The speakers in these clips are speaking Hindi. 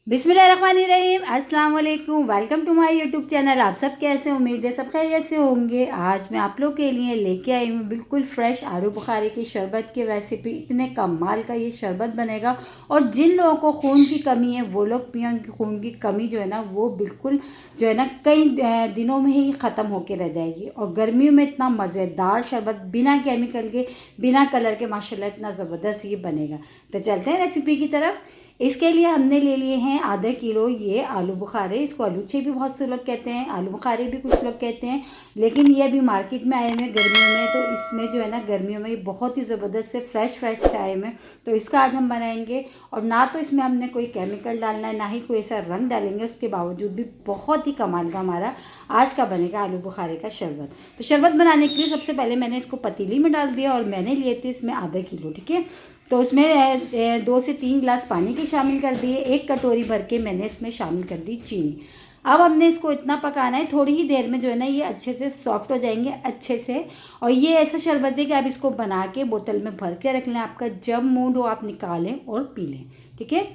बिस्मिल्लाहिर्रहमानिर्रहीम, अस्सलाम वालेकुम। Welcome to my YouTube channel. आप सब कैसे, उम्मीद है सब खैरियत से होंगे। आज मैं आप लोग के लिए लेके आई हूँ बिल्कुल फ्रेश आलू बुखारे की शरबत की रेसिपी। इतने कमाल का ये शरबत बनेगा और जिन लोगों को खून की कमी है वो लोग पिए। उनकी खून की कमी जो है ना वो बिल्कुल जो है ना कई दिनों में ही ख़त्म होके रह जाएगी। और गर्मियों में इतना मज़ेदार शरबत बिना केमिकल के, बिना कलर के, माशाल्लाह इतना ज़बरदस्त ये बनेगा। तो चलते हैं रेसिपी की तरफ। इसके लिए हमने ले लिए हैं आधा किलो ये आलू बुखारे। इसको आलूचे भी बहुत से लोग कहते हैं, आलू बुखारे भी कुछ लोग कहते हैं, लेकिन ये अभी मार्केट में आए हुए हैं गर्मियों में। तो इसमें जो है ना गर्मियों में ये बहुत ही ज़बरदस्त से फ्रेश से आए हुए हैं। तो इसका आज हम बनाएंगे। और ना तो इसमें हमने कोई केमिकल डालना है, ना ही कोई ऐसा रंग डालेंगे। उसके बावजूद भी बहुत ही कमाल का हमारा आज का बनेगा आलू बुखारे का शरबत। तो शरबत बनाने के लिए सबसे पहले मैंने इसको पतीली में डाल दिया और मैंने लिए थे इसमें आधा किलो, ठीक है। तो उसमें 2 से 3 गिलास पानी के शामिल कर दिए। 1 कटोरी भर के मैंने इसमें शामिल कर दी चीनी। अब हमने इसको इतना पकाना है, थोड़ी ही देर में जो है ना ये अच्छे से सॉफ्ट हो जाएंगे अच्छे से। और ये ऐसा शरबत है कि आप इसको बना के बोतल में भर के रख लें। आपका जब मूड हो आप निकालें और पी लें, ठीक है।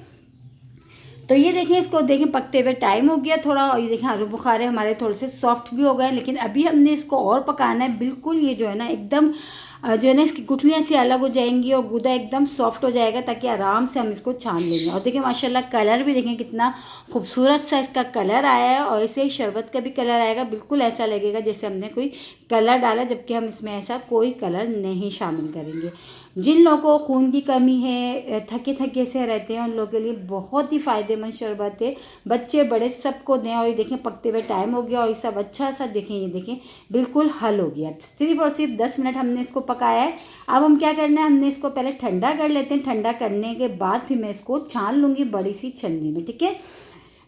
तो ये देखें, इसको देखें पकते हुए टाइम हो गया थोड़ा। और ये देखें आलू बुखारे हमारे थोड़े से सॉफ्ट भी हो गए, लेकिन अभी हमने इसको और पकाना है। बिल्कुल ये जो है ना एकदम जो है ना इसकी गुठलियाँ सी अलग हो जाएंगी और गूदा एकदम सॉफ्ट हो जाएगा, ताकि आराम से हम इसको छान लेंगे। और देखिए माशाल्लाह कलर भी देखें कितना खूबसूरत सा इसका कलर आया है। और ऐसे ही शरबत का भी कलर आएगा, बिल्कुल ऐसा लगेगा जैसे हमने कोई कलर डाला, जबकि हम इसमें ऐसा कोई कलर नहीं शामिल करेंगे। जिन लोगों को खून की कमी है, थके थके से रहते हैं, उन लोगों के लिए बहुत ही फ़ायदेमंद शरबत है। बच्चे बड़े सबको दें। और ये देखें पकते हुए टाइम हो गया और ये सब अच्छा सा देखें, ये देखें बिल्कुल हल हो गया। सिर्फ और सिर्फ 10 मिनट हमने इसको पकाया है। अब हम क्या करना है, हमने इसको पहले ठंडा कर लेते हैं। ठंडा करने के बाद फिर मैं इसको छान लूँगी बड़ी सी छन्नी में, ठीक है।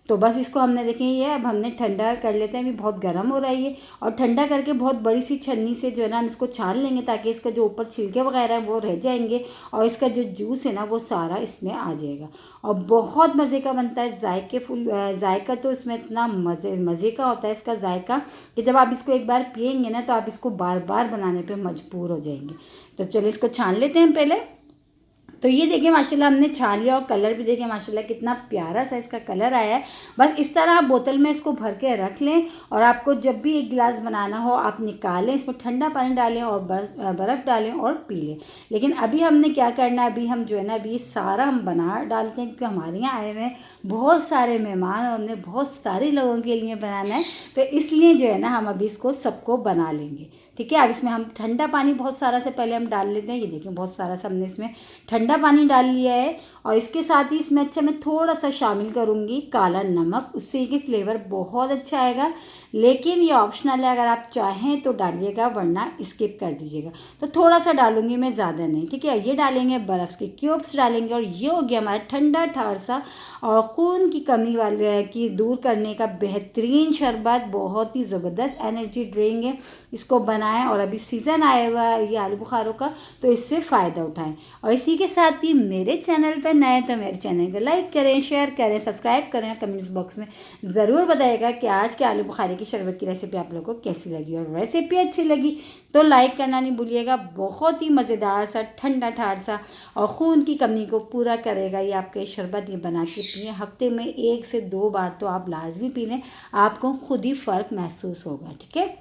तो बस इसको हमने देखें ये अब हमने ठंडा कर लेते हैं। अभी बहुत गर्म हो रहा है ये। और ठंडा करके बहुत बड़ी सी छन्नी से जो है ना हम इसको छान लेंगे, ताकि इसका जो ऊपर छिलके वगैरह है वो रह जाएंगे और इसका जो जूस है ना वो सारा इसमें आ जाएगा। और बहुत मज़े का बनता है, जायका तो इसमें इतना मज़े का होता है इसका जायका, कि जब आप इसको एक बार पिएंगे ना तो आप इसको बार बार बनाने पर मजबूर हो जाएंगे। तो चलिए इसको छान लेते हैं पहले। तो ये देखिए माशाल्लाह हमने छान लिया और कलर भी देखिए माशाल्लाह कितना प्यारा सा इसका कलर आया है। बस इस तरह आप बोतल में इसको भर के रख लें। और आपको जब भी 1 गिलास बनाना हो आप निकालें, इसमें ठंडा पानी डालें और बर्फ़ डालें और पी लें। लेकिन अभी हमने क्या करना है, अभी हम जो है ना अभी सारा हम बना डालते हैं, क्योंकि हमारे यहाँ आए हुए हैं बहुत सारे मेहमान और हमने बहुत सारे लोगों के लिए बनाना है। तो इसलिए जो है ना हम अभी इसको सबको बना लेंगे, ठीक है। अब इसमें हम ठंडा पानी बहुत सारा से पहले हम डाल लेते हैं। ये देखिए बहुत सारा सा हमने इसमें ठंडा पानी डाल लिया है। और इसके साथ ही इसमें अच्छा मैं थोड़ा सा शामिल करूँगी काला नमक, उससे ये फ्लेवर बहुत अच्छा आएगा। लेकिन ये ऑप्शनल है, अगर आप चाहें तो डालिएगा वरना स्किप कर दीजिएगा। तो थोड़ा सा डालूंगी मैं, ज़्यादा नहीं, ठीक है। ये डालेंगे, बर्फ़ के क्यूब्स डालेंगे और ये हो गया हमारा ठंडा ठार सा और खून की कमी वाले की दूर करने का बेहतरीन शरबत। बहुत ही ज़बरदस्त एनर्जी ड्रिंक है। इसको बनाएं और अभी सीज़न आया हुआ है ये आलू बुखारों का, तो इससे फ़ायदा उठाएं। और इसी के साथ ही मेरे चैनल पर नए तो मेरे चैनल को लाइक करें, शेयर करें, सब्सक्राइब करें। कमेंट्स बॉक्स में ज़रूर बताइएगा कि आज के आलू बुखारे की शरबत की रेसिपी आप लोगों को कैसी लगी। और रेसिपी अच्छी लगी तो लाइक करना नहीं भूलिएगा। बहुत ही मज़ेदार सा ठंडा ठार सा और खून की कमी को पूरा करेगा ये आपके शरबत। ये बना के पिए, हफ्ते में 1 से 2 बार तो आप लाजमी पी लें, आपको खुद ही फ़र्क महसूस होगा, ठीक है।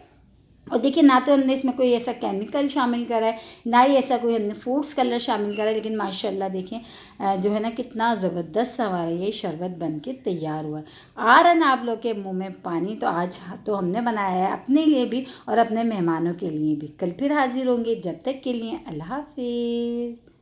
और देखिए ना तो हमने इसमें कोई ऐसा केमिकल शामिल करा है, ना ही ऐसा कोई हमने फूड्स कलर शामिल करा है, लेकिन माशाल्लाह देखें जो है ना कितना ज़बरदस्त हमारा ये शरबत बन के तैयार हुआ है। आ रहा ना आप लोग के मुंह में पानी। तो आज तो हमने बनाया है अपने लिए भी और अपने मेहमानों के लिए भी। कल फिर हाजिर होंगे, जब तक के लिए अल्लाह हाफिज़।